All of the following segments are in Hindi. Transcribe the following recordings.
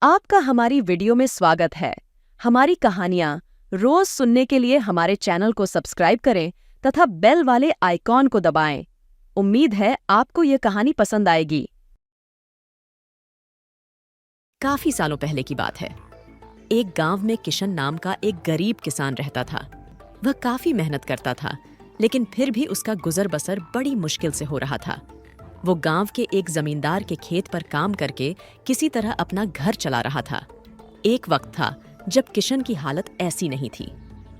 आपका हमारी वीडियो में स्वागत है। हमारी कहानियां रोज सुनने के लिए हमारे चैनल को सब्सक्राइब करें तथा बेल वाले आइकॉन को दबाएं। उम्मीद है आपको ये कहानी पसंद आएगी। काफी सालों पहले की बात है। एक गांव में किशन नाम का एक गरीब किसान रहता था। वह काफी मेहनत करता था, लेकिन फिर भी उसका गुजर बसर बड़ी मुश्किल से हो रहा था। वो गांव के एक जमींदार के खेत पर काम करके किसी तरह अपना घर चला रहा था। एक वक्त था जब किशन की हालत ऐसी नहीं थी।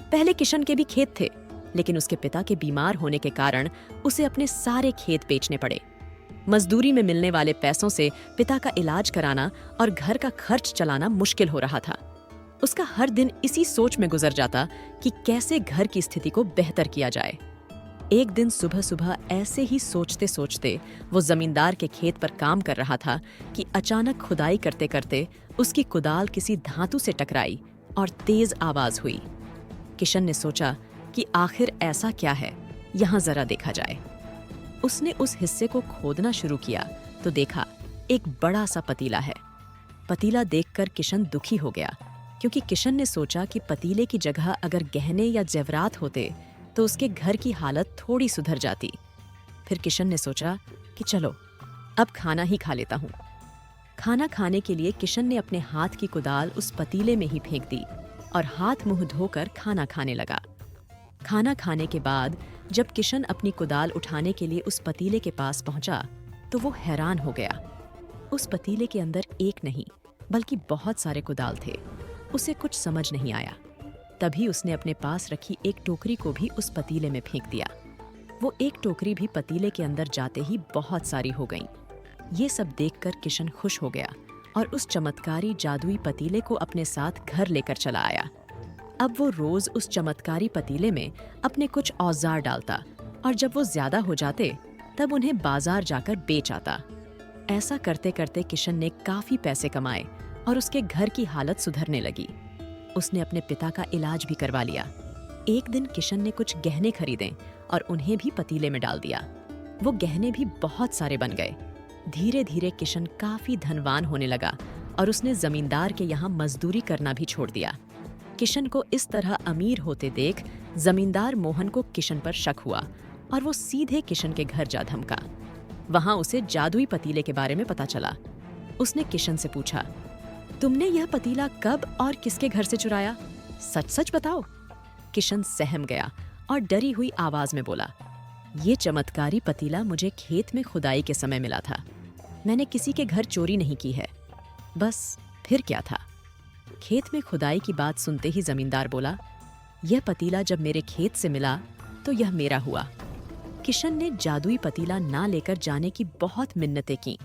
पहले किशन के भी खेत थे, लेकिन उसके पिता के बीमार होने के कारण उसे अपने सारे खेत बेचने पड़े। मजदूरी में मिलने वाले पैसों से पिता का इलाज कराना और घर का खर्च चलाना मुश्किल हो रहा था। उसका हर दिन इसी सोच में गुजर जाता कि कैसे घर की स्थिति को बेहतर किया जाए। एक दिन सुबह सुबह ऐसे ही सोचते सोचते वो जमींदार के खेत पर काम कर रहा था कि अचानक खुदाई करते करते उसकी कुदाल किसी धातु से टकराई और तेज आवाज हुई। किशन ने सोचा कि आखिर ऐसा क्या है, यहाँ जरा देखा जाए। उसने उस हिस्से को खोदना शुरू किया तो देखा एक बड़ा सा पतीला है। पतीला देखकर किशन दुखी हो गया, क्योंकि किशन ने सोचा कि पतीले की जगह अगर गहने या जेवरात होते तो उसके घर की हालत थोड़ी सुधर जाती। फिर किशन ने सोचा कि चलो अब खाना ही खा लेता हूँ। खाना खाने के लिए किशन ने अपने हाथ की कुदाल उस पतीले में ही फेंक दी और हाथ मुंह धोकर खाना खाने लगा। खाना खाने के बाद जब किशन अपनी कुदाल उठाने के लिए उस पतीले के पास पहुंचा तो वो हैरान हो गया। उस पतीले के अंदर एक नहीं बल्कि बहुत सारे कुदाल थे। उसे कुछ समझ नहीं आया। तभी उसने अपने पास रखी एक टोकरी को भी उस पतीले में फेंक दिया। वो एक टोकरी भी पतीले के अंदर जाते ही बहुत सारी हो गईं। ये सब देखकर किशन खुश हो गया और उस चमत्कारी जादुई पतीले को अपने साथ घर लेकर चला आया। अब वो रोज उस चमत्कारी पतीले में अपने कुछ औजार डालता और जब वो ज्यादा हो जाते तब उन्हें बाजार जाकर बेच आता। ऐसा करते करते किशन ने काफी पैसे कमाए और उसके घर की हालत सुधरने लगी। उसने अपने पिता का इलाज भी करवा लिया। एक दिन किशन ने कुछ गहने खरीदे और उन्हें भी पतीले में डाल दिया। वो गहने भी बहुत सारे बन गए। धीरे धीरे किशन काफी धनवान होने लगा और उसने जमींदार के यहाँ मजदूरी करना भी छोड़ दिया। किशन को इस तरह अमीर होते देख जमींदार मोहन को किशन पर शक हुआ और वो सीधे किशन के घर जा धमका। वहां उसे जादुई पतीले के बारे में पता चला। उसने किशन से पूछा, तुमने यह पतीला कब और किसके घर से चुराया? सच सच बताओ। किशन सहम गया और डरी हुई आवाज में बोला, ये चमत्कारी पतीला मुझे खेत में खुदाई के समय मिला था। मैंने किसी के घर चोरी नहीं की है। बस फिर क्या था? खेत में खुदाई की बात सुनते ही जमींदार बोला, यह पतीला जब मेरे खेत से मिला तो यह मेरा हुआ। किशन ने जादुई पतीला ना लेकर जाने की बहुत मिन्नतें की,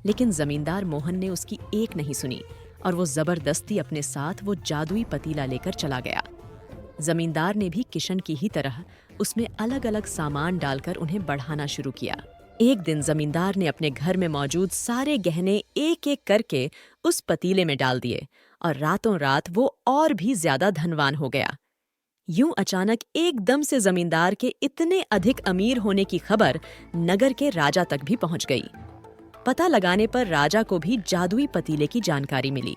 लेकिन जमींदार मोहन ने उसकी एक नहीं सुनी और वो जबरदस्ती अपने साथ वो जादुई पतीला लेकर चला गया। जमींदार ने भी किशन की ही तरह उसमें अलग अलग सामान डालकर उन्हें बढ़ाना शुरू किया। एक दिन जमींदार ने अपने घर में मौजूद सारे गहने एक एक करके उस पतीले में डाल दिए और रातों रात वो और भी ज्यादा धनवान हो गया। यूं अचानक एकदम से जमींदार के इतने अधिक अमीर होने की खबर नगर के राजा तक भी पहुंच गई। पता लगाने पर राजा को भी जादुई पतीले की जानकारी मिली।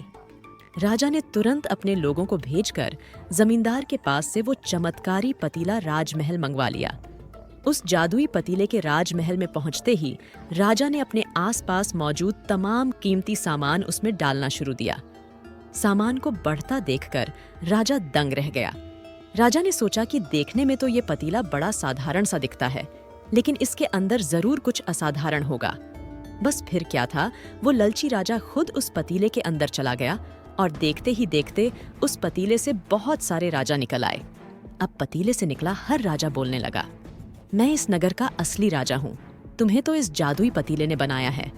राजा ने तुरंत अपने लोगों को भेजकर जमींदार के पास से वो चमत्कारी पतीला राजमहल मंगवा लिया। उस जादुई पतीले के राजमहल में पहुंचते ही राजा ने अपने आसपास मौजूद तमाम कीमती सामान उसमें डालना शुरू दिया। सामान को बढ़ता देखकर राजा दंग रह गया। राजा ने सोचा कि देखने में तो ये पतीला बड़ा साधारण सा दिखता है, लेकिन इसके अंदर जरूर कुछ असाधारण होगा। बस फिर क्या था, वो लालची राजा खुद उस पतीले के अंदर चला गया और देखते ही देखते उस पतीले से बहुत सारे राजा निकल आए। अब पतीले से निकला हर राजा बोलने लगा, मैं इस नगर का असली राजा हूँ, तुम्हें तो इस जादुई पतीले ने बनाया है।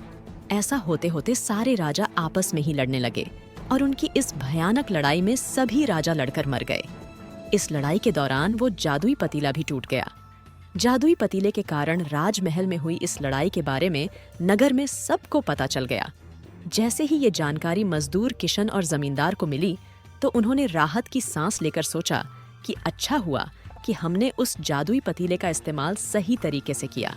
ऐसा होते होते सारे राजा आपस में ही लड़ने लगे और उनकी इस भयानक लड़ाई में सभी राजा लड़कर मर गए। इस लड़ाई के दौरान वो जादुई पतीला भी टूट गया। जादुई पतीले के कारण राजमहल में हुई इस लड़ाई के बारे में नगर में सबको पता चल गया। जैसे ही ये जानकारी मजदूर किशन और जमींदार को मिली तो उन्होंने राहत की सांस लेकर सोचा कि अच्छा हुआ कि हमने उस जादुई पतीले का इस्तेमाल सही तरीके से किया।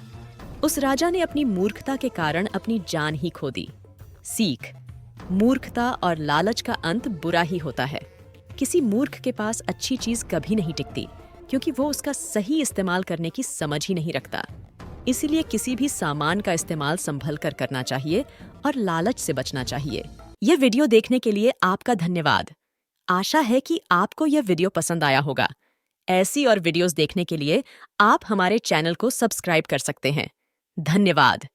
उस राजा ने अपनी मूर्खता के कारण अपनी जान ही खो दी। सीख: मूर्खता और लालच का अंत बुरा ही होता है। किसी मूर्ख के पास अच्छी चीज कभी नहीं टिकती, क्योंकि वो उसका सही इस्तेमाल करने की समझ ही नहीं रखता। इसीलिए किसी भी सामान का इस्तेमाल संभल कर करना चाहिए और लालच से बचना चाहिए। यह वीडियो देखने के लिए आपका धन्यवाद। आशा है कि आपको यह वीडियो पसंद आया होगा। ऐसी और वीडियोस देखने के लिए आप हमारे चैनल को सब्सक्राइब कर सकते हैं। धन्यवाद।